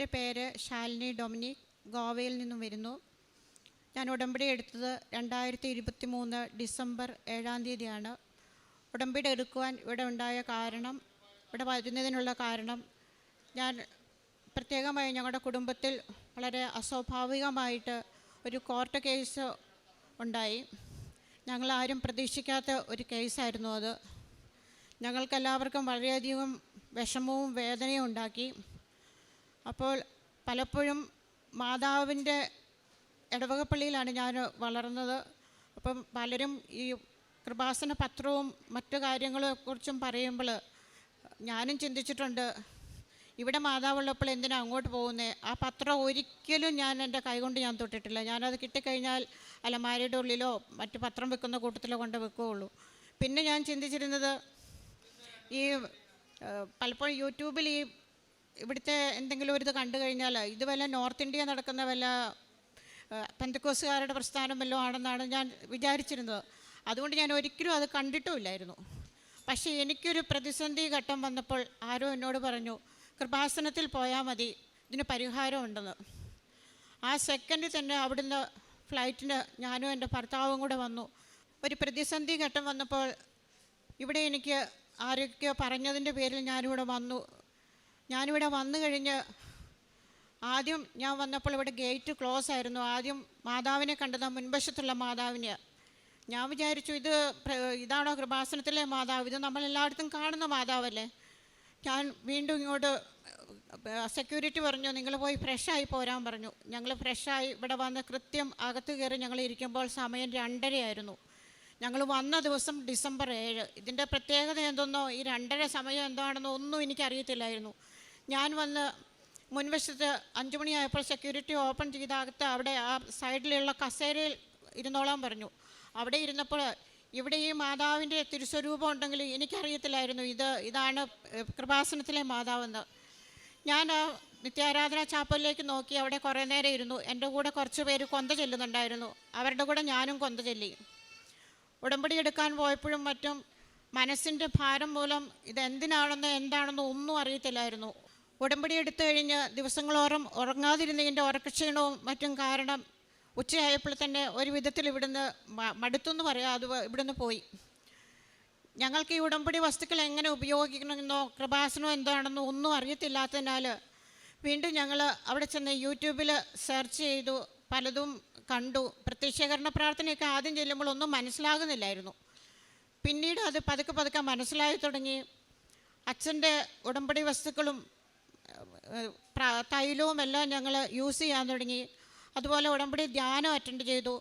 എൻ്റെ പേര് ശാലിനി ഡൊമിനിക്, ഗോവയിൽ നിന്നും വരുന്നു. ഞാൻ ഉടമ്പടി എടുത്തത് 2023 ഡിസംബർ 7-ാം തീയതിയാണ്. ഉടമ്പടി എടുക്കുവാൻ ഇവിടെ ഉണ്ടായ കാരണം, ഇവിടെ വരുന്നതിനുള്ള കാരണം, ഞാൻ പ്രത്യേകമായി ഞങ്ങളുടെ കുടുംബത്തിൽ വളരെ അസ്വാഭാവികമായിട്ട് ഒരു കോർട്ട് കേസ് ഉണ്ടായി. ഞങ്ങളാരും പ്രതീക്ഷിക്കാത്ത ഒരു കേസായിരുന്നു അത്. ഞങ്ങൾക്കെല്ലാവർക്കും വളരെയധികം വിഷമവും വേദനയും ഉണ്ടാക്കി. അപ്പോൾ പലപ്പോഴും മാതാവിൻ്റെ ഇടവകപ്പള്ളിയിലാണ് ഞാൻ വളർന്നത്. അപ്പം പലരും ഈ കൃപാസന പത്രവും മറ്റു കാര്യങ്ങളെക്കുറിച്ചും പറയുമ്പോൾ ഞാനും ചിന്തിച്ചിട്ടുണ്ട്, ഇവിടെ മാതാവുള്ളപ്പോൾ എന്തിനാ അങ്ങോട്ട് പോകുന്നത്? ആ പത്രം ഒരിക്കലും ഞാൻ എൻ്റെ കൈകൊണ്ട് ഞാൻ തൊട്ടിട്ടില്ല. ഞാനത് കിട്ടിക്കഴിഞ്ഞാൽ അലമാരയുടെ ഉള്ളിലോ മറ്റു പത്രം വെക്കുന്ന കൂട്ടത്തിലോ കൊണ്ട് വെക്കുകയുള്ളൂ. പിന്നെ ഞാൻ ചിന്തിച്ചിരുന്നത്, ഈ പലപ്പോഴും യൂട്യൂബിൽ ഈ ഇവിടുത്തെ എന്തെങ്കിലും ഒരു ഇത് കണ്ടു കഴിഞ്ഞാൽ ഇത് വല്ല നോർത്ത് ഇന്ത്യ നടക്കുന്ന വല്ല പെന്തക്കോസ്തുകാരുടെ പ്രസ്ഥാനം വല്ലതും ആണെന്നാണ് ഞാൻ വിചാരിച്ചിരുന്നത്. അതുകൊണ്ട് ഞാൻ ഒരിക്കലും അത് കണ്ടിട്ടുമില്ലായിരുന്നു. പക്ഷേ എനിക്കൊരു പ്രതിസന്ധി ഘട്ടം വന്നപ്പോൾ ആരോ എന്നോട് പറഞ്ഞു, കൃപാസനത്തിൽ പോയാൽ മതി, ഇതിന് പരിഹാരമുണ്ടെന്ന്. ആ സെക്കൻഡിൽ തന്നെ അവിടുന്ന് ഫ്ലൈറ്റിന് ഞാനും എൻ്റെ ഭർത്താവും കൂടെ വന്നു. ഒരു പ്രതിസന്ധി ഘട്ടം വന്നപ്പോൾ ഇവിടെ എനിക്ക് ആരൊക്കെയോ പറഞ്ഞതിൻ്റെ പേരിൽ ഞാനിവിടെ വന്നു കഴിഞ്ഞ് ആദ്യം ഞാൻ വന്നപ്പോൾ ഇവിടെ ഗേറ്റ് ക്ലോസ് ആയിരുന്നു. ആദ്യം മാതാവിനെ കണ്ടത് മുൻവശത്തുള്ള മാതാവിനെ. ഞാൻ വിചാരിച്ചു ഇതാണോ കൃപാസനത്തിലെ മാതാവ്? ഇത് നമ്മളെല്ലായിടത്തും കാണുന്ന മാതാവല്ലേ. ഞാൻ വീണ്ടും ഇങ്ങോട്ട് സെക്യൂരിറ്റി പറഞ്ഞു, നിങ്ങൾ പോയി ഫ്രഷായി പോരാൻ പറഞ്ഞു. ഞങ്ങൾ ഫ്രഷായി ഇവിടെ വന്ന് കൃത്യം അകത്ത് കയറി ഞങ്ങൾ ഇരിക്കുമ്പോൾ സമയം 2:30 ആയിരുന്നു. ഞങ്ങൾ വന്ന ദിവസം ഡിസംബർ 7. ഇതിൻ്റെ പ്രത്യേകത എന്തെന്നോ ഈ 2:30 സമയം എന്താണെന്നോ ഒന്നും എനിക്കറിയത്തില്ലായിരുന്നു. ഞാൻ വന്ന് മുൻവശത്ത് 5 മണിയായപ്പോൾ സെക്യൂരിറ്റി ഓപ്പൺ ചെയ്ത അകത്ത് അവിടെ ആ സൈഡിലുള്ള കസേരയിൽ ഇരുന്നോളാൻ പറഞ്ഞു. അവിടെ ഇരുന്നപ്പോൾ ഇവിടെ ഈ മാതാവിൻ്റെ തിരുസ്വരൂപം ഉണ്ടെങ്കിൽ എനിക്കറിയത്തില്ലായിരുന്നു ഇതാണ് കൃപാസനത്തിലെ മാതാവെന്ന്. ഞാൻ നിത്യാരാധന ചാപ്പലിലേക്ക് നോക്കി അവിടെ കുറേ നേരം ഇരുന്നു. എൻ്റെ കൂടെ കുറച്ച് പേര് കൊന്ത ചെല്ലുന്നുണ്ടായിരുന്നു. അവരുടെ കൂടെ ഞാനും കൊന്ത ചെല്ലി. ഉടമ്പടി എടുക്കാൻ പോയപ്പോഴും മറ്റും മനസ്സിൻ്റെ ഭാരം മൂലം ഇതെന്തിനാണെന്ന് എന്താണെന്ന് ഒന്നും അറിയത്തില്ലായിരുന്നു. ഉടമ്പടി എടുത്തു കഴിഞ്ഞ് ദിവസങ്ങളോളം ഉറങ്ങാതിരുന്നതിൻ്റെ ഉറക്കക്ഷീണവും മറ്റും കാരണം ഉച്ചയായപ്പോൾ തന്നെ ഒരു വിധത്തിൽ ഇവിടുന്ന് മടുത്തെന്ന് പറയാം, അത് ഇവിടുന്ന് പോയി. ഞങ്ങൾക്ക് ഈ ഉടമ്പടി വസ്തുക്കൾ എങ്ങനെ ഉപയോഗിക്കണമെന്നോ കൃപാസനോ എന്താണെന്നോ ഒന്നും അറിയത്തില്ലാത്തതിനാൽ വീണ്ടും ഞങ്ങൾ അവിടെ ചെന്ന് യൂട്യൂബിൽ സെർച്ച് ചെയ്തു, പലതും കണ്ടു. പ്രത്യക്ഷീകരണ പ്രാർത്ഥനയൊക്കെ ആദ്യം ചെല്ലുമ്പോൾ ഒന്നും മനസ്സിലാകുന്നില്ലായിരുന്നു. പിന്നീട് അത് പതുക്കെ മനസ്സിലായി തുടങ്ങി. അച്ഛൻ്റെ ഉടമ്പടി വസ്തുക്കളും തൈലവും എല്ലാം ഞങ്ങൾ യൂസ് ചെയ്യാൻ തുടങ്ങി. അതുപോലെ ഉടമ്പടി ധ്യാനം അറ്റൻഡ് ചെയ്തു.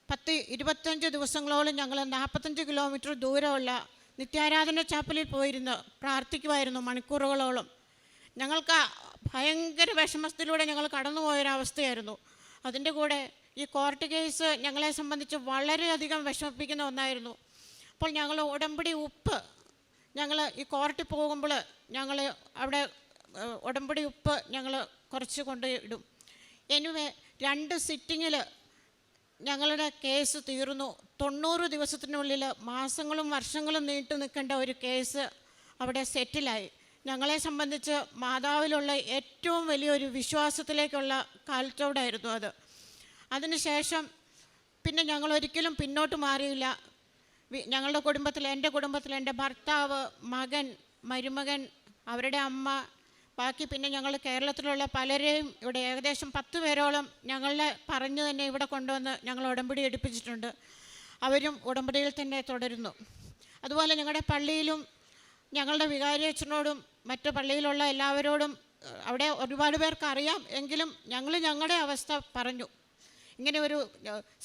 10-25 ദിവസങ്ങളോളം ഞങ്ങൾ 45 കിലോമീറ്റർ ദൂരമുള്ള നിത്യാരാധന ചാപ്പലിൽ പോയിരുന്ന് പ്രാർത്ഥിക്കുമായിരുന്നു മണിക്കൂറുകളോളം. ഞങ്ങൾക്ക് ഭയങ്കര വിഷമത്തിലൂടെ ഞങ്ങൾ കടന്നു പോയൊരവസ്ഥയായിരുന്നു. അതിൻ്റെ കൂടെ ഈ കോർട്ട് കേസ് ഞങ്ങളെ സംബന്ധിച്ച് വളരെയധികം വിഷമിപ്പിക്കുന്ന ഒന്നായിരുന്നു. അപ്പോൾ ഞങ്ങൾ ഉടമ്പടി ഉപ്പ് ഞങ്ങൾ ഈ കോർട്ടിൽ പോകുമ്പോൾ ഞങ്ങൾ അവിടെ ഉടമ്പടി ഉപ്പ് ഞങ്ങൾ കുറച്ച് കൊണ്ട് ഇടും. എനിവേ 2 സിറ്റിങ്ങിൽ ഞങ്ങളുടെ കേസ് തീർന്നു. 90 ദിവസത്തിനുള്ളിൽ മാസങ്ങളും വർഷങ്ങളും നീണ്ടു നിൽക്കേണ്ട ഒരു കേസ് അവിടെ സെറ്റിലായി. ഞങ്ങളെ സംബന്ധിച്ച് മാതാവിലുള്ള ഏറ്റവും വലിയൊരു വിശ്വാസത്തിലേക്കുള്ള കാൽച്ചോടായിരുന്നു അത്. അതിനുശേഷം പിന്നെ ഞങ്ങളൊരിക്കലും പിന്നോട്ട് മാറിയില്ല. ഞങ്ങളുടെ കുടുംബത്തിൽ, എൻ്റെ ഭർത്താവ്, മകൻ, മരുമകൻ, അവരുടെ അമ്മ, ബാക്കി പിന്നെ ഞങ്ങൾ കേരളത്തിലുള്ള പലരെയും ഇവിടെ ഏകദേശം 10 പേരോളം ഞങ്ങളെ പറഞ്ഞു തന്നെ ഇവിടെ കൊണ്ടുവന്ന് ഞങ്ങൾ ഉടമ്പടി എടുപ്പിച്ചിട്ടുണ്ട്. അവരും ഉടമ്പടിയിൽ തന്നെ തുടരുന്നു. അതുപോലെ ഞങ്ങളുടെ പള്ളിയിലും ഞങ്ങളുടെ വികാരിയച്ഛനോടും മറ്റു പള്ളിയിലുള്ള എല്ലാവരോടും അവിടെ ഒരുപാട് പേർക്ക് അറിയാം, എങ്കിലും ഞങ്ങൾ ഞങ്ങളുടെ അവസ്ഥ പറഞ്ഞു. ഇങ്ങനെ ഒരു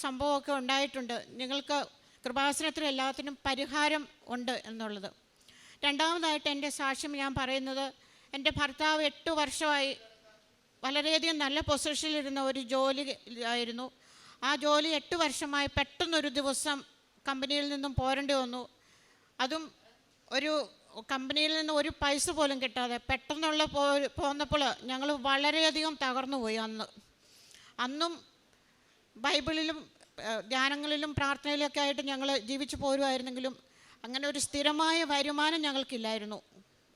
സംഭവമൊക്കെ ഉണ്ടായിട്ടുണ്ട്, നിങ്ങൾക്ക് കൃപാസനത്തിൽ എല്ലാത്തിനും പരിഹാരം ഉണ്ട് എന്നുള്ളത്. രണ്ടാമതായിട്ട് എൻ്റെ സാക്ഷ്യം ഞാൻ പറയുന്നത്, എൻ്റെ ഭർത്താവ് 8 വർഷമായി വളരെയധികം നല്ല പൊസിഷനിലിരുന്ന ഒരു ജോലി ആയിരുന്നു. ആ ജോലി 8 വർഷമായി പെട്ടെന്നൊരു ദിവസം കമ്പനിയിൽ നിന്നും പോരേണ്ടി വന്നു. അതും ഒരു കമ്പനിയിൽ നിന്ന് ഒരു പൈസ പോലും കിട്ടാതെ പെട്ടെന്നുള്ള പോന്നപ്പോൾ ഞങ്ങൾ വളരെയധികം തകർന്നു പോയി. അന്നും ബൈബിളിലും ധ്യാനങ്ങളിലും പ്രാർത്ഥനയിലൊക്കെ ആയിട്ട് ഞങ്ങൾ ജീവിച്ചു പോരുമായിരുന്നെങ്കിലും അങ്ങനെ ഒരു സ്ഥിരമായ വരുമാനം ഞങ്ങൾക്കില്ലായിരുന്നു.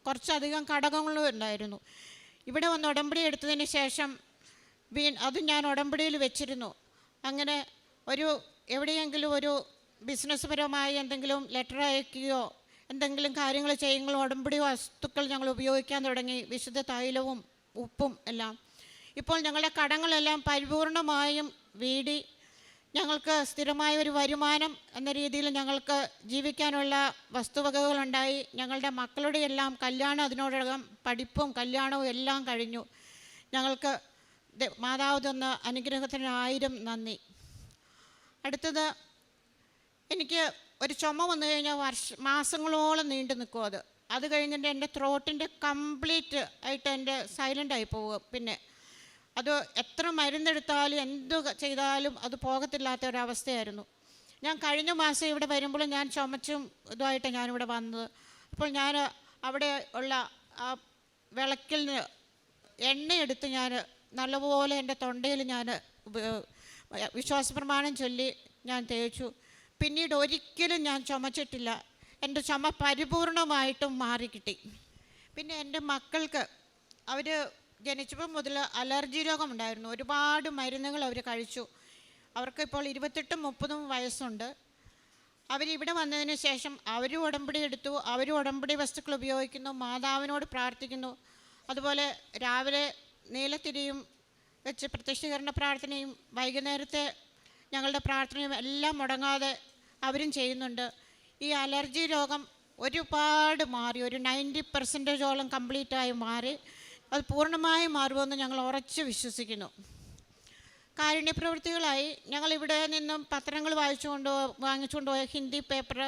കുറച്ചധികം ഘടകങ്ങളും ഉണ്ടായിരുന്നു. ഇവിടെ വന്ന് ഉടമ്പടി എടുത്തതിന് ശേഷം അത് ഞാൻ ഉടമ്പടിയിൽ വെച്ചിരുന്നു. അങ്ങനെ എവിടെയെങ്കിലും ഒരു ബിസിനസ് പരമായി എന്തെങ്കിലും ലെറ്റർ അയക്കുകയോ എന്തെങ്കിലും കാര്യങ്ങൾ ചെയ്യുമ്പോൾ ഉടമ്പടി വസ്തുക്കൾ ഞങ്ങൾ ഉപയോഗിക്കാൻ തുടങ്ങി, വിശുദ്ധ തൈലവും ഉപ്പും എല്ലാം. ഇപ്പോൾ ഞങ്ങളുടെ കടങ്ങളെല്ലാം പരിപൂർണമായും വീടി ഞങ്ങൾക്ക് സ്ഥിരമായ ഒരു വരുമാനം എന്ന രീതിയിൽ ഞങ്ങൾക്ക് ജീവിക്കാനുള്ള വസ്തുവകകളുണ്ടായി. ഞങ്ങളുടെ മക്കളുടെ എല്ലാം കല്യാണം, അതിനോടകം പഠിപ്പും കല്യാണവും എല്ലാം കഴിഞ്ഞു. ഞങ്ങൾക്ക് മാതാവ് തന്ന അനുഗ്രഹത്തിന് 1000 നന്ദി. അടുത്തത്, എനിക്ക് ഒരു ചുമ വന്നു കഴിഞ്ഞാൽ മാസങ്ങളോളം നീണ്ടു നിൽക്കും. അത് കഴിഞ്ഞിട്ട് എൻ്റെ ത്രോട്ടിൻ്റെ കംപ്ലീറ്റ് ആയിട്ട് എൻ്റെ സൈലൻ്റായി പോകും. പിന്നെ അത് എത്ര മരുന്നെടുത്താലും എന്ത് ചെയ്താലും അത് പോകത്തില്ലാത്ത ഒരവസ്ഥയായിരുന്നു. ഞാൻ കഴിഞ്ഞ മാസം ഇവിടെ വരുമ്പോൾ ഞാൻ ചുമച്ചും ഇതുമായിട്ട് ഞാനിവിടെ വന്നത്. അപ്പോൾ ഞാൻ അവിടെ ഉള്ള ആ വിളക്കിൽ എണ്ണയെടുത്ത് ഞാൻ നല്ലപോലെ എൻ്റെ തൊണ്ടയിൽ ഞാൻ വിശ്വാസപ്രമാണം ചൊല്ലി ഞാൻ തേച്ചു. പിന്നീട് ഒരിക്കലും ഞാൻ ചുമച്ചിട്ടില്ല. എൻ്റെ ചുമ പരിപൂർണമായിട്ടും മാറിക്കിട്ടി. പിന്നെ എൻ്റെ മക്കൾക്ക് അവർ ജനിച്ചപ്പോൾ മുതൽ അലർജി രോഗമുണ്ടായിരുന്നു. ഒരുപാട് മരുന്നുകൾ അവർ കഴിച്ചു. അവർക്കിപ്പോൾ 28-30 വയസ്സുണ്ട്. അവരിവിടെ വന്നതിന് ശേഷം അവരും ഉടമ്പടി എടുത്തു, അവരും ഉടമ്പടി വസ്തുക്കൾ ഉപയോഗിക്കുന്നു, മാതാവിനോട് പ്രാർത്ഥിക്കുന്നു. അതുപോലെ രാവിലെ നീലത്തിരിയും വെച്ച് പ്രത്യക്ഷീകരണ പ്രാർത്ഥനയും വൈകുന്നേരത്തെ ഞങ്ങളുടെ പ്രാർത്ഥനയും എല്ലാം മുടങ്ങാതെ അവരും ചെയ്യുന്നുണ്ട്. ഈ അലർജി രോഗം ഒരുപാട് മാറി, ഒരു 90% കംപ്ലീറ്റായി മാറി. അത് പൂർണ്ണമായും മാറുമെന്ന് ഞങ്ങൾ ഉറച്ച് വിശ്വസിക്കുന്നു. കാരുണ്യപ്രവൃത്തികളായി ഞങ്ങളിവിടെ നിന്നും പത്രങ്ങൾ വാങ്ങിച്ചുകൊണ്ട് പോയ ഹിന്ദി പേപ്പർ,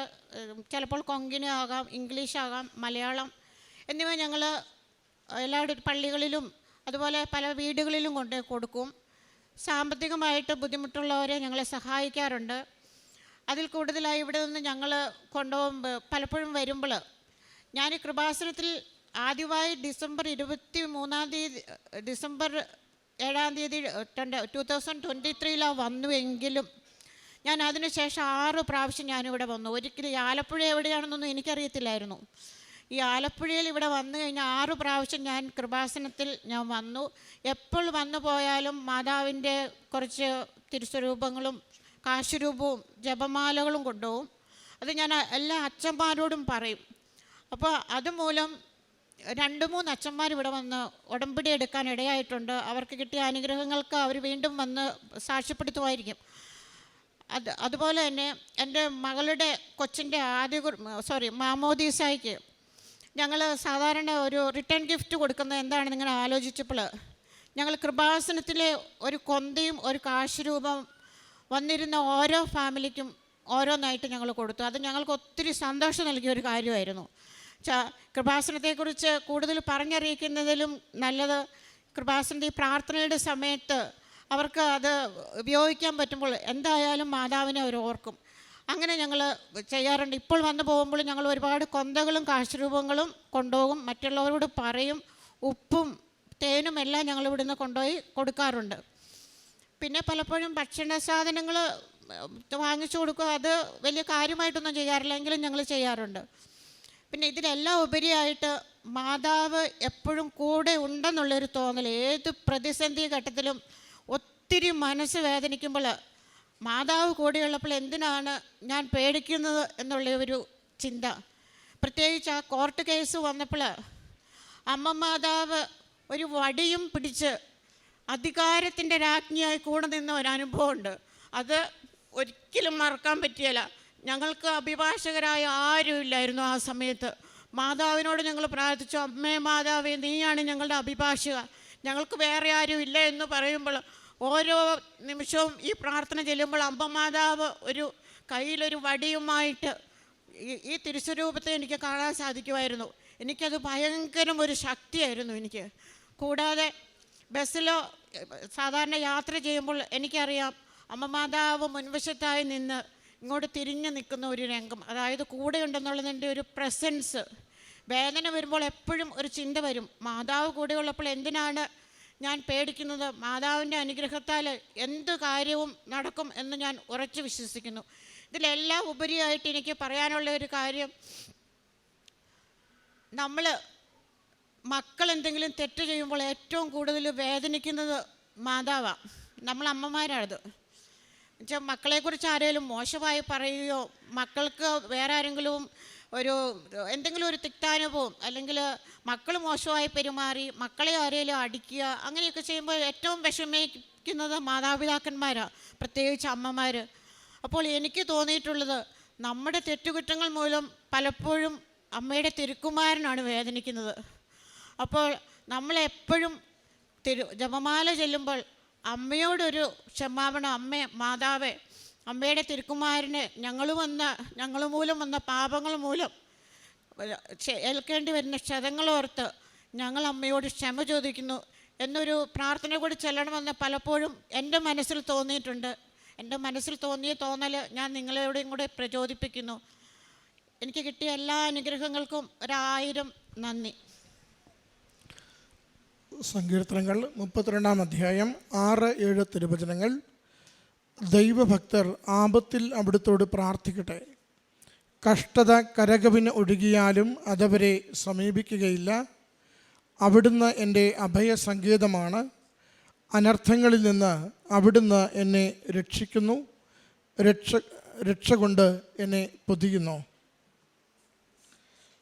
ചിലപ്പോൾ കൊങ്കിണി ആകാം, ഇംഗ്ലീഷാകാം, മലയാളം എന്നിവ ഞങ്ങൾ എല്ലാവരുടെ പള്ളികളിലും അതുപോലെ പല വീടുകളിലും കൊണ്ട് കൊടുക്കും. സാമ്പത്തികമായിട്ട് ബുദ്ധിമുട്ടുള്ളവരെ ഞങ്ങളെ സഹായിക്കാറുണ്ട്. അതിൽ കൂടുതലായി ഇവിടെ നിന്ന് ഞങ്ങൾ കൊണ്ടുപോകുമ്പോൾ പലപ്പോഴും വരുമ്പോൾ ഞാൻ കൃപാസനത്തിൽ ആദ്യമായി ഡിസംബർ 7 2023 വന്നുവെങ്കിലും ഞാൻ അതിനുശേഷം 6 പ്രാവശ്യം ഞാനിവിടെ വന്നു. ഒരിക്കലും ആലപ്പുഴ എവിടെയാണെന്നൊന്നും എനിക്കറിയത്തില്ലായിരുന്നു. ഈ ആലപ്പുഴയിൽ ഇവിടെ വന്നു കഴിഞ്ഞാൽ 6 പ്രാവശ്യം ഞാൻ കൃപാസനത്തിൽ ഞാൻ വന്നു. എപ്പോൾ വന്നു പോയാലും മാതാവിൻ്റെ കുറച്ച് തിരുസ്വരൂപങ്ങളും കാശുരൂപവും ജപമാലകളും കൊണ്ടുപോകും. അത് ഞാൻ എല്ലാ അച്ഛന്മാരോടും പറയും. അപ്പോൾ അതുമൂലം 2-3 അച്ഛന്മാർ ഇവിടെ വന്ന് ഉടമ്പടി എടുക്കാൻ ഇടയായിട്ടുണ്ട്. അവർക്ക് കിട്ടിയ അനുഗ്രഹങ്ങൾക്ക് അവർ വീണ്ടും വന്ന് സാക്ഷ്യപ്പെടുത്തുമായിരിക്കും. അതുപോലെ തന്നെ എൻ്റെ മകളുടെ കൊച്ചിൻ്റെ മാമോദീസായ്ക്ക് ഞങ്ങൾ സാധാരണ ഒരു റിട്ടേൺ ഗിഫ്റ്റ് കൊടുക്കുന്നത് എന്താണെന്ന് ഇങ്ങനെ ആലോചിച്ചപ്പോൾ ഞങ്ങൾ കൃപാസനത്തിലെ ഒരു കൊന്തയും ഒരു കാശുരൂപം വന്നിരുന്ന ഓരോ ഫാമിലിക്കും ഓരോന്നായിട്ട് ഞങ്ങൾ കൊടുത്തു. അത് ഞങ്ങൾക്ക് ഒത്തിരി സന്തോഷം നൽകിയ ഒരു കാര്യമായിരുന്നു. കൃപാസനത്തെക്കുറിച്ച് കൂടുതൽ പറഞ്ഞറിയിക്കുന്നതിലും നല്ലത് കൃപാസനത്തിൽ പ്രാർത്ഥനയുടെ സമയത്ത് അവർക്ക് അത് ഉപയോഗിക്കാൻ പറ്റുമ്പോൾ എന്തായാലും മാതാവിനെ അവർ ഓർക്കും. അങ്ങനെ ഞങ്ങൾ ചെയ്യാറുണ്ട്. ഇപ്പോൾ വന്നു പോകുമ്പോൾ ഞങ്ങൾ ഒരുപാട് കൊന്തകളും കാശുരൂപങ്ങളും കൊണ്ടുപോകും. മറ്റുള്ളവരോട് പറയും. ഉപ്പും തേനും എല്ലാം ഞങ്ങൾ ഇവിടുന്ന് കൊണ്ടുപോയി കൊടുക്കാറുണ്ട്. പിന്നെ പലപ്പോഴും ഭക്ഷണ സാധനങ്ങൾ വാങ്ങിച്ചു കൊടുക്കുക, അത് വലിയ കാര്യമായിട്ടൊന്നും ചെയ്യാറില്ല, എങ്കിലും ഞങ്ങൾ ചെയ്യാറുണ്ട്. പിന്നെ ഇതിലെല്ലാം ഉപരിയായിട്ട് മാതാവ് എപ്പോഴും കൂടെ ഉണ്ടെന്നുള്ളൊരു തോന്നൽ. ഏത് പ്രതിസന്ധി ഘട്ടത്തിലും ഒത്തിരി മനസ്സ് വേദനിക്കുമ്പോൾ മാതാവ് കൂടെയുള്ളപ്പോൾ എന്തിനാണ് ഞാൻ പേടിക്കുന്നത് എന്നുള്ള ഒരു ചിന്ത. പ്രത്യേകിച്ച് ആ കോർട്ട് കേസ് വന്നപ്പോൾ അമ്മ മാതാവ് ഒരു വടിയും പിടിച്ച് അധികാരത്തിൻ്റെ രാജ്ഞിയായി കൂടെ നിന്ന ഒരനുഭവമുണ്ട്. അത് ഒരിക്കലും മറക്കാൻ പറ്റിയല്ല. ഞങ്ങൾക്ക് അഭിഭാഷകരായ ആരുമില്ലായിരുന്നു ആ സമയത്ത്. മാതാവിനോട് ഞങ്ങൾ പ്രാർത്ഥിച്ചു, അമ്മേ മാതാവേ, നീയാണ് ഞങ്ങളുടെ അഭിഭാഷക, ഞങ്ങൾക്ക് വേറെ ആരും ഇല്ല എന്ന് പറയുമ്പോൾ ഓരോ നിമിഷവും ഈ പ്രാർത്ഥന ചെല്ലുമ്പോൾ അമ്മ മാതാവ് കയ്യിലൊരു വടിയുമായിട്ട് ഈ തിരുസ്വരൂപത്തെ എനിക്ക് കാണാൻ സാധിക്കുമായിരുന്നു. എനിക്കത് ഭയങ്കരം ഒരു ശക്തിയായിരുന്നു എനിക്ക്. കൂടാതെ ബസ്സിലോ സാധാരണ യാത്ര ചെയ്യുമ്പോൾ എനിക്കറിയാം അമ്മ മാതാവ് മുൻവശത്തായി നിന്ന് ഇങ്ങോട്ട് തിരിഞ്ഞു നിൽക്കുന്ന ഒരു രംഗം, അതായത് കൂടെ ഉണ്ടെന്നുള്ളതിൻ്റെ ഒരു പ്രസൻസ്. വേദന വരുമ്പോൾ എപ്പോഴും ഒരു ചിന്ത വരും, മാതാവ് കൂടെയുള്ളപ്പോൾ എന്തിനാണ് ഞാൻ പേടിക്കുന്നത്? മാതാവിൻ്റെ അനുഗ്രഹത്താൽ എന്ത് കാര്യവും നടക്കും എന്ന് ഞാൻ ഉറച്ചു വിശ്വസിക്കുന്നു. ഇതിലെല്ലാം ഉപരിയായിട്ട് എനിക്ക് പറയാനുള്ള ഒരു കാര്യം, നമ്മൾ മക്കൾ എന്തെങ്കിലും തെറ്റ് ചെയ്യുമ്പോൾ ഏറ്റവും കൂടുതൽ വേദനിക്കുന്നത് മാതാവാണ്, നമ്മൾ അമ്മമാരാണത്. എന്നുവെച്ചാൽ മക്കളെക്കുറിച്ച് ആരെങ്കിലും മോശമായി പറയുകയോ മക്കൾക്ക് വേറെ ആരെങ്കിലും എന്തെങ്കിലും ഒരു തിക്താനുഭവം, അല്ലെങ്കിൽ മക്കൾ മോശമായി പെരുമാറി മക്കളെ ആരെങ്കിലും അടിക്കുക, അങ്ങനെയൊക്കെ ചെയ്യുമ്പോൾ ഏറ്റവും വിഷമിക്കുന്നത് മാതാപിതാക്കന്മാരാണ്, പ്രത്യേകിച്ച് അമ്മമാർ. അപ്പോൾ എനിക്ക് തോന്നിയിട്ടുള്ളത്, നമ്മുടെ തെറ്റുകുറ്റങ്ങൾ മൂലം പലപ്പോഴും അമ്മയുടെ തിരുക്കുമാരനാണ് വേദനിക്കുന്നത്. അപ്പോൾ നമ്മളെപ്പോഴും ജപമാല ചെല്ലുമ്പോൾ അമ്മയോടൊരു ക്ഷമാപണം, അമ്മേ, മാതാവേ, അമ്മയുടെ തിരുക്കുമാരന് ഞങ്ങൾ മൂലം വന്ന പാപങ്ങൾ മൂലം ഏൽക്കേണ്ടി വരുന്ന ക്ഷതങ്ങളോർത്ത് ഞങ്ങൾ അമ്മയോട് ക്ഷമ ചോദിക്കുന്നു എന്നൊരു പ്രാർത്ഥന കൂടി ചെല്ലണമെന്ന് പലപ്പോഴും എൻ്റെ മനസ്സിൽ തോന്നിയിട്ടുണ്ട്. എൻ്റെ മനസ്സിൽ തോന്നിയ തോന്നൽ ഞാൻ നിങ്ങളോടും കൂടെ പ്രചോദിപ്പിക്കുന്നു. എനിക്ക് കിട്ടിയ എല്ലാ അനുഗ്രഹങ്ങൾക്കും 1000 നന്ദി. സങ്കീർത്തനങ്ങൾ 32-ാം അധ്യായം 6-7 തിരുവചനങ്ങൾ. ദൈവഭക്തർ ആപത്തിൽ അവിടുത്തോട് പ്രാർത്ഥിക്കട്ടെ. കഷ്ടത കരകവിന് ഒഴുകിയാലും അതവരെ സമീപിക്കുകയില്ല. അവിടുന്ന് എൻ്റെ അഭയസങ്കേതമാണ്. അനർത്ഥങ്ങളിൽ നിന്ന് അവിടുന്ന് എന്നെ രക്ഷിക്കുന്നു. രക്ഷ കൊണ്ട് എന്നെ പൊതിയുന്നു.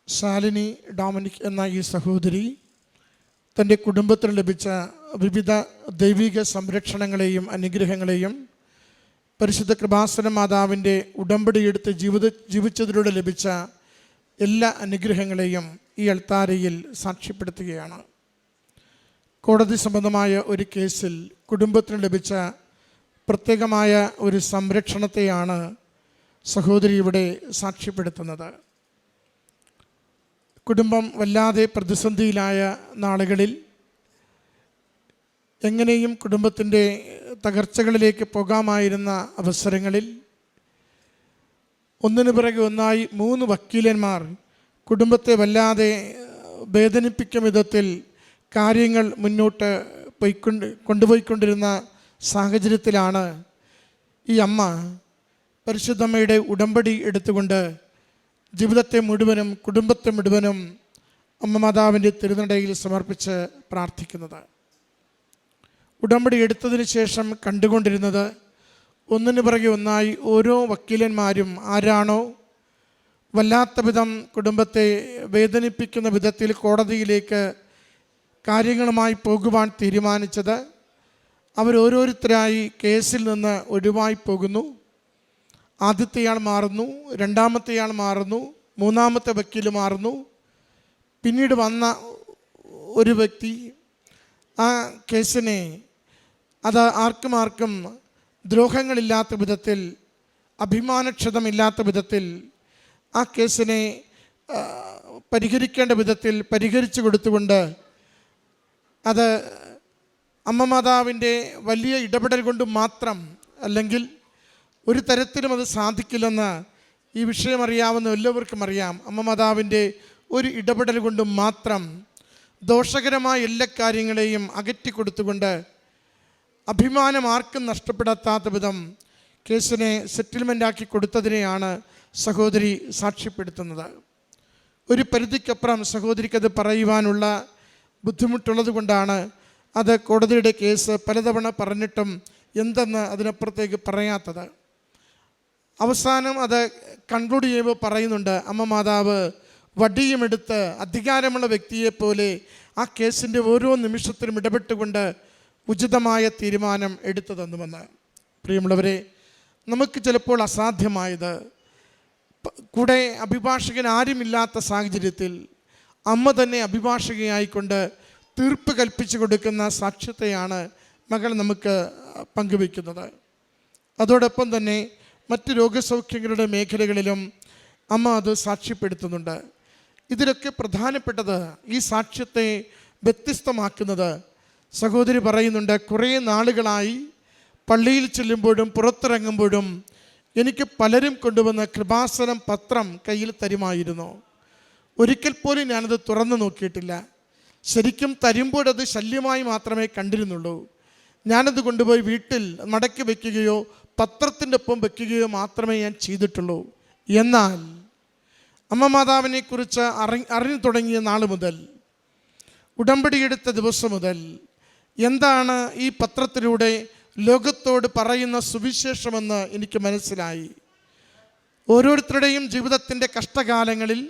ശാലിനി ഡൊമിനിക് എന്ന ഈ സഹോദരി തൻ്റെ കുടുംബത്തിന് ലഭിച്ച വിവിധ ദൈവിക സംരക്ഷണങ്ങളെയും അനുഗ്രഹങ്ങളെയും പരിശുദ്ധ കൃപാസന മാതാവിൻ്റെ ഉടമ്പടിയെടുത്ത് ജീവിച്ചതിലൂടെ ലഭിച്ച എല്ലാ അനുഗ്രഹങ്ങളെയും ഈ അൾത്താരയിൽ സാക്ഷ്യപ്പെടുത്തുകയാണ്. കോടതി സംബന്ധമായ ഒരു കേസിൽ കുടുംബത്തിന് ലഭിച്ച പ്രത്യേകമായ ഒരു സംരക്ഷണത്തെയാണ് സഹോദരി ഇവിടെ സാക്ഷ്യപ്പെടുത്തുന്നത്. കുടുംബം വല്ലാതെ പ്രതിസന്ധിയിലായ നാളുകളിൽ എങ്ങനെയും കുടുംബത്തിൻ്റെ തകർച്ചകളിലേക്ക് പോകാമായിരുന്ന അവസരങ്ങളിൽ ഒന്നിനു പിറകെ ഒന്നായി 3 വക്കീലന്മാർ കുടുംബത്തെ വല്ലാതെ വേദനിപ്പിക്കും വിധത്തിൽ കാര്യങ്ങൾ മുന്നോട്ട് കൊണ്ടുപോയിക്കൊണ്ടിരുന്ന സാഹചര്യത്തിലാണ് ഈ അമ്മ പരിശുദ്ധമ്മയുടെ ഉടമ്പടി എടുത്തുകൊണ്ട് ജീവിതത്തെ മുഴുവനും കുടുംബത്തെ മുഴുവനും അമ്മ മാതാവിൻ്റെ തിരുനടയിൽ സമർപ്പിച്ച് പ്രാർത്ഥിക്കുന്നത്. ഉടമ്പടി എടുത്തതിന് ശേഷം കണ്ടുകൊണ്ടിരുന്നത് ഒന്നിനു പിറകെ ഒന്നായി ഓരോ വക്കീലന്മാരും ആരാണോ വല്ലാത്ത വിധം കുടുംബത്തെ വേദനിപ്പിക്കുന്ന വിധത്തിൽ കോടതിയിലേക്ക് കാര്യങ്ങളുമായി പോകുവാൻ തീരുമാനിച്ചത്, അവരോരോരുത്തരായി കേസിൽ നിന്ന് ഒഴിവായി പോകുന്നു. ആദ്യത്തെയാൾ മാറുന്നു, രണ്ടാമത്തെയാൾ മാറുന്നു, മൂന്നാമത്തെ വക്കീൽ മാറുന്നു. പിന്നീട് വന്ന ഒരു വ്യക്തി ആ കേസിനെ അത് ആർക്കും ദ്രോഹങ്ങളില്ലാത്ത വിധത്തിൽ, അഭിമാനക്ഷതമില്ലാത്ത വിധത്തിൽ ആ കേസിനെ പരിഹരിക്കേണ്ട വിധത്തിൽ പരിഹരിച്ചു കൊടുത്തുകൊണ്ട് അത് അമ്മ മാതാവിൻ്റെ വലിയ ഇടപെടൽ കൊണ്ട് മാത്രം, അല്ലെങ്കിൽ ഒരു തരത്തിലും അത് സാധിക്കില്ലെന്ന് ഈ വിഷയം അറിയാവുന്ന എല്ലാവർക്കും അറിയാം. അമ്മ മാതാവിൻ്റെ ഒരു ഇടപെടൽ കൊണ്ട് മാത്രം ദോഷകരമായ എല്ലാ കാര്യങ്ങളെയും അകറ്റിക്കൊടുത്തുകൊണ്ട് അഭിമാനം ആർക്കും നഷ്ടപ്പെടാത്ത വിധം കേസിനെ സെറ്റിൽമെൻ്റാക്കി കൊടുത്തതിനെയാണ് സഹോദരി സാക്ഷ്യപ്പെടുത്തുന്നത്. ഒരു പരിധിക്കപ്പുറം സഹോദരിക്കത് പറയുവാനുള്ള ബുദ്ധിമുട്ടുള്ളത് കൊണ്ടാണ് അത് കോടതിയുടെ കേസ് പലതവണ പറഞ്ഞിട്ടും എന്തെന്ന് അതിനപ്പുറത്തേക്ക് പറയാത്തത്. അവസാനം അത് കൺക്ലൂഡ് ചെയ്യുമ്പോൾ പറയുന്നുണ്ട്, അമ്മ മാതാവ് വടിയുമെടുത്ത് അധികാരമുള്ള വ്യക്തിയെപ്പോലെ ആ കേസിൻ്റെ ഓരോ നിമിഷത്തിലും ഇടപെട്ടുകൊണ്ട് ഉചിതമായ തീരുമാനം എടുത്തു തന്നുവെന്ന്. പ്രിയമുള്ളവരെ, നമുക്ക് ചിലപ്പോൾ അസാധ്യമായത് കൂടെ അഭിഭാഷകൻ ആരുമില്ലാത്ത സാഹചര്യത്തിൽ അമ്മ തന്നെ അഭിഭാഷകയായിക്കൊണ്ട് തീർപ്പ് കൽപ്പിച്ചു കൊടുക്കുന്ന സാക്ഷ്യത്തെയാണ് മകൾ നമുക്ക് പങ്കുവയ്ക്കുന്നത്. അതോടൊപ്പം തന്നെ മറ്റ് രോഗസൗഖ്യങ്ങളുടെ മേഖലകളിലും അമ്മ അത് സാക്ഷ്യപ്പെടുത്തുന്നുണ്ട്. ഇതിലൊക്കെ പ്രധാനപ്പെട്ടത്, ഈ സാക്ഷ്യത്തെ വ്യത്യസ്തമാക്കുന്നത്, സഹോദരി പറയുന്നുണ്ട്, കുറേ നാളുകളായി പള്ളിയിൽ ചെല്ലുമ്പോഴും പുറത്തിറങ്ങുമ്പോഴും എനിക്ക് പലരും കൊണ്ടുവന്ന കൃപാസനം പത്രം കയ്യിൽ തരുമായിരുന്നു. ഒരിക്കൽ പോലും ഞാനത് തുറന്നു നോക്കിയിട്ടില്ല. ശരിക്കും തരുമ്പോഴത് ശല്യമായി മാത്രമേ കണ്ടിരുന്നുള്ളൂ. ഞാനത് കൊണ്ടുപോയി വീട്ടിൽ മടക്കി വയ്ക്കുകയോ പത്രത്തിൻ്റെ ഒപ്പം വയ്ക്കുകയോ മാത്രമേ ഞാൻ ചെയ്തിട്ടുള്ളൂ. എന്നാൽ അമ്മ മാതാവിനെക്കുറിച്ച് അറിഞ്ഞു തുടങ്ങിയ നാൾ മുതൽ ഉടമ്പടിയെടുത്ത ദിവസം മുതൽ എന്താണ് ഈ പത്രത്തിലൂടെ ലോകത്തോട് പറയുന്ന സുവിശേഷമെന്ന് എനിക്ക് മനസ്സിലായി. ഓരോരുത്തരുടെയും ജീവിതത്തിൻ്റെ കഷ്ടകാലങ്ങളിൽ,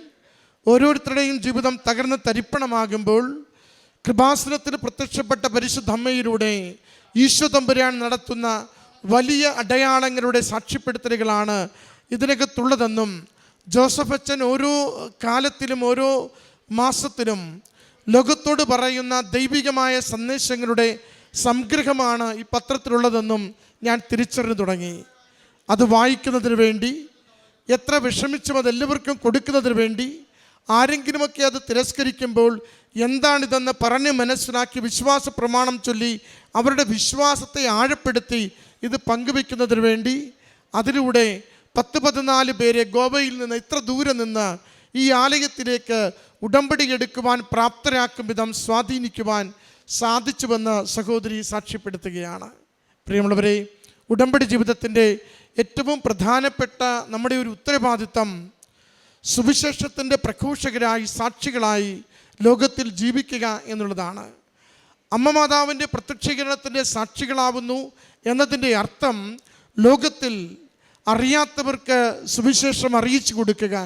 ഓരോരുത്തരുടെയും ജീവിതം തകർന്ന് തരിപ്പണമാകുമ്പോൾ കൃപാസനത്തിൽ പ്രത്യക്ഷപ്പെട്ട പരിശുദ്ധ അമ്മയിലൂടെ ഈശോ തമ്പുരാൻ നടത്തുന്ന വലിയ അടയാളങ്ങളുടെ സാക്ഷ്യപ്പെടുത്തലുകളാണ് ഇതിനകത്തുള്ളതെന്നും ജോസഫ് അച്ഛൻ ഓരോ കാലത്തിലും ഓരോ മാസത്തിലും ലോകത്തോട് പറയുന്ന ദൈവികമായ സന്ദേശങ്ങളുടെ സംഗ്രഹമാണ് ഈ പത്രത്തിലുള്ളതെന്നും ഞാൻ തിരിച്ചറിഞ്ഞു തുടങ്ങി. അത് വായിക്കുന്നതിന് വേണ്ടി, എത്ര വിഷമിച്ചും അതെല്ലാവർക്കും കൊടുക്കുന്നതിന് വേണ്ടി, ആരെങ്കിലുമൊക്കെ അത് തിരസ്കരിക്കുമ്പോൾ എന്താണിതെന്ന് പറഞ്ഞ് മനസ്സിലാക്കി വിശ്വാസ പ്രമാണം ചൊല്ലി അവരുടെ വിശ്വാസത്തെ ആഴപ്പെടുത്തി ഇത് പങ്കുവെക്കുന്നതിന് വേണ്ടി, അതിലൂടെ 10-14 പേരെ ഗോവയിൽ നിന്ന് ഇത്ര ദൂരെ നിന്ന് ഈ ആലയത്തിലേക്ക് ഉടമ്പടി എടുക്കുവാൻ പ്രാപ്തരാക്കും വിധം സ്വാധീനിക്കുവാൻ സാധിച്ചുവെന്ന് സഹോദരി സാക്ഷ്യപ്പെടുത്തുകയാണ്. പ്രിയമുള്ളവരെ, ഉടമ്പടി ജീവിതത്തിൻ്റെ ഏറ്റവും പ്രധാനപ്പെട്ട നമ്മുടെ ഒരു ഉത്തരവാദിത്തം സുവിശേഷത്തിൻ്റെ പ്രഘോഷകരായി, സാക്ഷികളായി ലോകത്തിൽ ജീവിക്കുക എന്നുള്ളതാണ്. അമ്മ മാതാവിൻ്റെ പ്രത്യക്ഷീകരണത്തിൻ്റെ സാക്ഷികളാവുന്നു എന്നതിൻ്റെ അർത്ഥം ലോകത്തിൽ അറിയാത്തവർക്ക് സുവിശേഷം അറിയിച്ചു കൊടുക്കുക,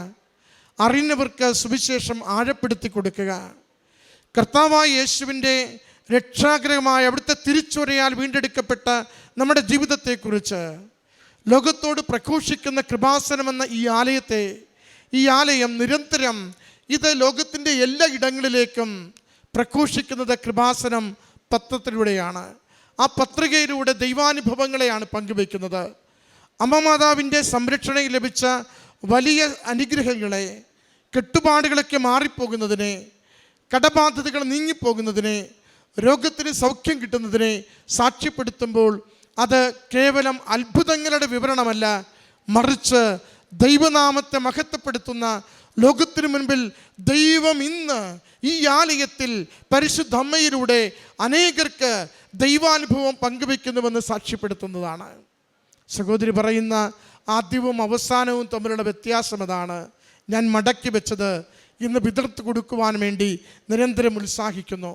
അറിയുന്നവർക്ക് സുവിശേഷം ആഴപ്പെടുത്തി കൊടുക്കുക. കർത്താവായ യേശുവിൻ്റെ രക്ഷാഗ്രഹമായ അവിടുത്തെ തിരിച്ചുവരയാൽ വീണ്ടെടുക്കപ്പെട്ട നമ്മുടെ ജീവിതത്തെക്കുറിച്ച് ലോകത്തോട് പ്രഘോഷിക്കുന്ന കൃപാസനമെന്ന ഈ ആലയം നിരന്തരം ഇത് ലോകത്തിൻ്റെ എല്ലാ ഇടങ്ങളിലേക്കും പ്രഘോഷിക്കുന്നത് കൃപാസനം പത്രത്തിലൂടെയാണ്. ആ പത്രികയിലൂടെ ദൈവാനുഭവങ്ങളെയാണ് പങ്കുവയ്ക്കുന്നത്. അമ്മ മാതാവിൻ്റെ സംരക്ഷണയിൽ ലഭിച്ച വലിയ അനുഗ്രഹങ്ങളെ, കെട്ടുപാടുകളൊക്കെ മാറിപ്പോകുന്നതിനെ, കടബാധ്യതകൾ നീങ്ങിപ്പോകുന്നതിനെ, രോഗത്തിന് സൗഖ്യം കിട്ടുന്നതിനെ സാക്ഷ്യപ്പെടുത്തുമ്പോൾ അത് കേവലം അത്ഭുതങ്ങളുടെ വിവരണമല്ല, മറിച്ച് ദൈവനാമത്തെ മഹത്വപ്പെടുത്തുന്ന, ലോകത്തിനു മുൻപിൽ ദൈവം ഇന്ന് ഈ ആലയത്തിൽ പരിശുദ്ധ അമ്മയിലൂടെ അനേകർക്ക് ദൈവാനുഭവം പങ്കുവെക്കുന്നുവെന്ന് സാക്ഷ്യപ്പെടുത്തുന്നതാണ്. സഹോദരി പറയുന്ന ആദ്യവും അവസാനവും തമ്മിലുള്ള വ്യത്യാസം അതാണ്. ഞാൻ മടക്കി വെച്ചത് ഇന്ന് വിതർത്ത് കൊടുക്കുവാൻ വേണ്ടി നിരന്തരം ഉത്സാഹിക്കുന്നു.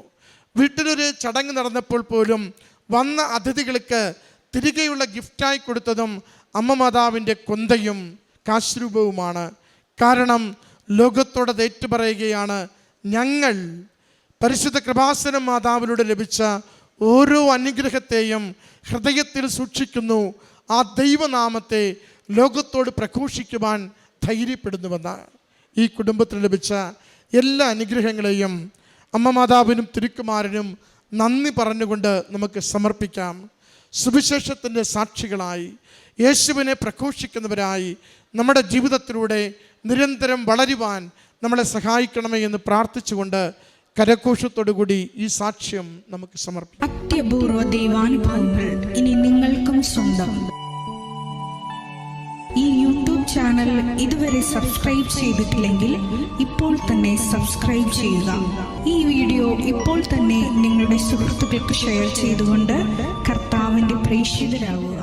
വീട്ടിലൊരു ചടങ്ങ് നടന്നപ്പോൾ പോലും വന്ന അതിഥികൾക്ക് തിരികെയുള്ള ഗിഫ്റ്റായി കൊടുത്തതും അമ്മ മാതാവിൻ്റെ കൊന്തയും കാശ്രൂപവുമാണ്. കാരണം ലോകത്തോടത് ഏറ്റുപറയുകയാണ്, ഞങ്ങൾ പരിശുദ്ധ കൃപാസനം മാതാവിലൂടെ ലഭിച്ച ഓരോ അനുഗ്രഹത്തെയും ഹൃദയത്തിൽ സൂക്ഷിക്കുന്നു, ആ ദൈവനാമത്തെ ലോകത്തോട് പ്രഘോഷിക്കുവാൻ ധൈര്യപ്പെടുന്നുവെന്ന്. ഈ കുടുംബത്തിന് ലഭിച്ച എല്ലാ അനുഗ്രഹങ്ങളെയും അമ്മ മാതാവിനും തിരുക്കുമാരനും നന്ദി പറഞ്ഞുകൊണ്ട് നമുക്ക് സമർപ്പിക്കാം. സുവിശേഷത്തിൻ്റെ സാക്ഷികളായി, യേശുവിനെ പ്രഘോഷിക്കുന്നവരായി നമ്മുടെ ജീവിതത്തിലൂടെ നിരന്തരം വളരുവാൻ നമ്മളെ സഹായിക്കണമേ എന്ന് പ്രാർത്ഥിച്ചുകൊണ്ട് കരഘോഷത്തോടുകൂടി ഈ സാക്ഷ്യം നമുക്ക് സമർപ്പിക്കാം. അത്യപൂർവ ദൈവാനുഭവങ്ങൾ ഇനി നിങ്ങൾക്കും സ്വന്തം. ഈ യൂട്യൂബ് ചാനൽ ഇതുവരെ സബ്സ്ക്രൈബ് ചെയ്തിട്ടില്ലെങ്കിൽ ഇപ്പോൾ തന്നെ സബ്സ്ക്രൈബ് ചെയ്യുക. ഈ വീഡിയോ ഇപ്പോൾ തന്നെ നിങ്ങളുടെ സുഹൃത്തുക്കൾക്ക് ഷെയർ ചെയ്തുകൊണ്ട് കർത്താവിൻ്റെ പ്രേക്ഷിതരാകുക.